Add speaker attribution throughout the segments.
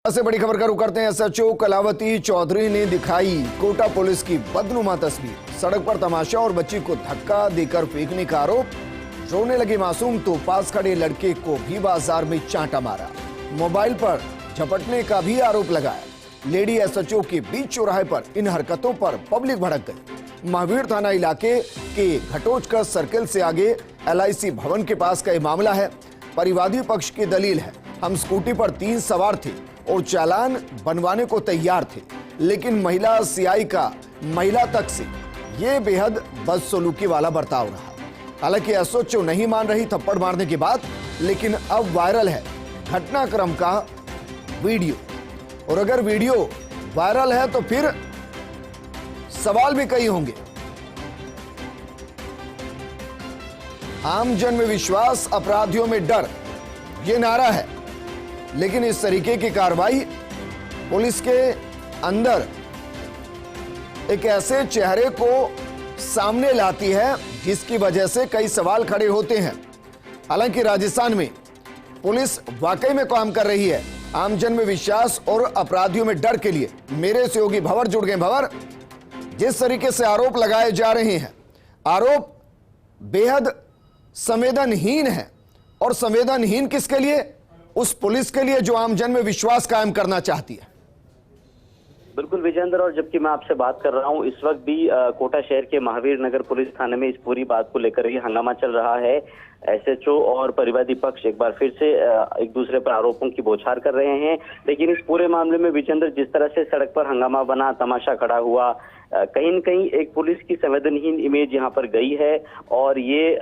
Speaker 1: से बड़ी खबर का रुख करते हैं। एसएचओ कलावती चौधरी ने दिखाई कोटा पुलिस की बदनुमा तस्वीर। सड़क पर तमाशा और बच्ची को धक्का देकर फेंकने का आरोप। रोने लगे मासूम तो पास खड़े लड़के को भी बाजार में चांटा मारा। मोबाइल पर झपटने का भी आरोप लगाया। लेडी एसएचओ के बीच चौराहे पर इन हरकतों पर पब्लिक भड़क गई। महावीर थाना इलाके के घटोचकर सर्किल से आगे LIC भवन के पास का यह मामला है। परिवादी पक्ष की दलील है, हम स्कूटी पर 3 सवार थे और चालान बनवाने को तैयार थे, लेकिन महिला CI का महिला तक से ये बेहद बदसलूकी वाला बर्ताव रहा। हालांकि एसएचओ नहीं मान रही थप्पड़ मारने की बात, लेकिन अब वायरल है घटनाक्रम का वीडियो। और अगर वीडियो वायरल है तो फिर सवाल भी कई होंगे। आम जन में विश्वास, अपराधियों में डर, ये नारा है, लेकिन इस तरीके की कार्रवाई पुलिस के अंदर एक ऐसे चेहरे को सामने लाती है जिसकी वजह से कई सवाल खड़े होते हैं। हालांकि राजस्थान में पुलिस वाकई में काम कर रही है आम जन में विश्वास और अपराधियों में डर के लिए। मेरे सहयोगी भंवर जुड़ गए। भंवर, जिस तरीके से आरोप लगाए जा रहे हैं, आरोप बेहद संवेदनहीन है। और संवेदनहीन किसके लिए? उस पुलिस के लिए जो आम जन में विश्वास कायम करना चाहती है।
Speaker 2: बिल्कुल विजेंद्र, और जबकि मैं आपसे बात कर रहा हूं, इस वक्त भी कोटा शहर के महावीर नगर पुलिस थाने में इस पूरी बात को लेकर ही हंगामा चल रहा है। एसएचओ और परिवादी पक्ष एक बार फिर से एक दूसरे पर आरोपों की बौछार कर रहे हैं। लेकिन इस पूरे मामले में विजेंद्र, जिस तरह से सड़क पर हंगामा बना, तमाशा खड़ा हुआ, कहीं न कहीं एक पुलिस की संवेदनहीन इमेज यहाँ पर गई है। और ये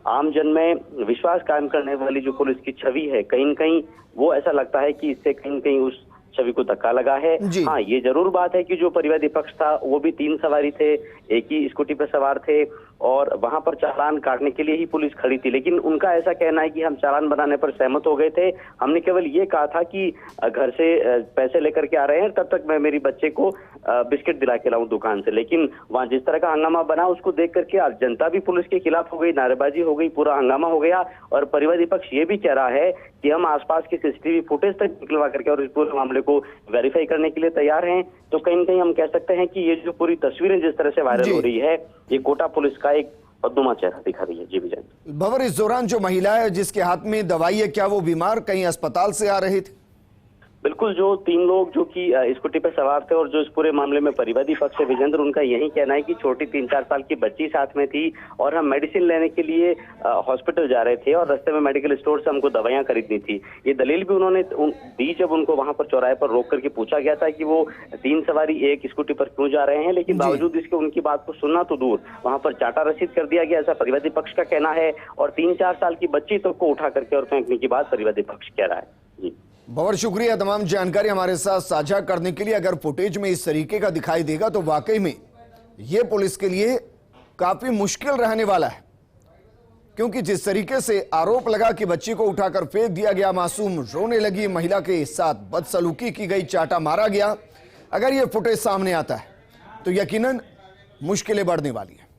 Speaker 2: आम जन में विश्वास कायम करने वाली जो पुलिस की छवि है, कहीं न कहीं वो ऐसा लगता है कि इससे कहीं न कहीं उस छवि को धक्का लगा है। हाँ, ये जरूर बात है कि जो परिवादी पक्ष था वो भी 3 सवारी थे, एक ही स्कूटी पर सवार थे और वहां पर चालान काटने के लिए ही पुलिस खड़ी थी। लेकिन उनका ऐसा कहना है कि हम चालान बनाने पर सहमत हो गए थे, हमने केवल ये कहा था कि घर से पैसे लेकर के आ रहे हैं, तब तक मैं मेरी बच्चे को बिस्किट दिला के लाऊं दुकान से। लेकिन वहां जिस तरह का हंगामा बना, उसको देख करके आज जनता भी पुलिस के खिलाफ हो गई, नारेबाजी हो गई, पूरा हंगामा हो गया। और परिवादी पक्ष ये भी कह रहा है कि हम आसपास की CCTV फुटेज तक निकलवा करके और इस पूरे मामले को वेरीफाई करने के लिए तैयार हैं। तो कहीं न कहीं हम कह सकते हैं कि ये जो पूरी तस्वीरें जिस तरह से वायरल हो रही है, ये कोटा पुलिस का एक बदनुमा चेहरा दिखा रही है। जी विजय
Speaker 1: भंवर, इस दौरान जो महिला है जिसके हाथ में दवाई है, क्या वो बीमार कहीं अस्पताल से आ रहे थे?
Speaker 2: बिल्कुल, जो 3 लोग जो कि स्कूटी पर सवार थे और जो इस पूरे मामले में परिवादी पक्ष है विजेंद्र, उनका यही कहना है कि छोटी 3-4 साल की बच्ची साथ में थी और हम मेडिसिन लेने के लिए हॉस्पिटल जा रहे थे और रास्ते में मेडिकल स्टोर से हमको दवाइयां खरीदनी थी। ये दलील भी उन्होंने दी जब उनको वहां पर चौराहे पर रोक करके पूछा गया था कि वो 3 सवारी एक स्कूटी पर क्यों जा रहे हैं। लेकिन बावजूद इसके उनकी बात को सुनना तो दूर, वहां पर चाटा रसीद कर दिया गया, ऐसा परिवादी पक्ष का कहना है। और 3-4 साल की बच्ची तक को उठा करके और फेंकने की बात परिवादी पक्ष कह रहा है। जी
Speaker 1: बहुत शुक्रिया तमाम जानकारी हमारे साथ साझा करने के लिए। अगर फुटेज में इस तरीके का दिखाई देगा तो वाकई में यह पुलिस के लिए काफी मुश्किल रहने वाला है, क्योंकि जिस तरीके से आरोप लगा कि बच्ची को उठाकर फेंक दिया गया, मासूम रोने लगी, महिला के साथ बदसलूकी की गई, चाटा मारा गया, अगर यह फुटेज सामने आता है तो यकीनन मुश्किलें बढ़ने वाली है।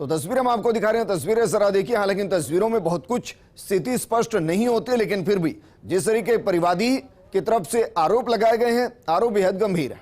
Speaker 1: तो तस्वीर हम आपको दिखा रहे हैं, तस्वीरें जरा देखिए। हालांकि इन तस्वीरों में बहुत कुछ स्थिति स्पष्ट नहीं होती, लेकिन फिर भी जिस तरीके परिवादी की तरफ से आरोप लगाए गए हैं, आरोप बेहद गंभीर है।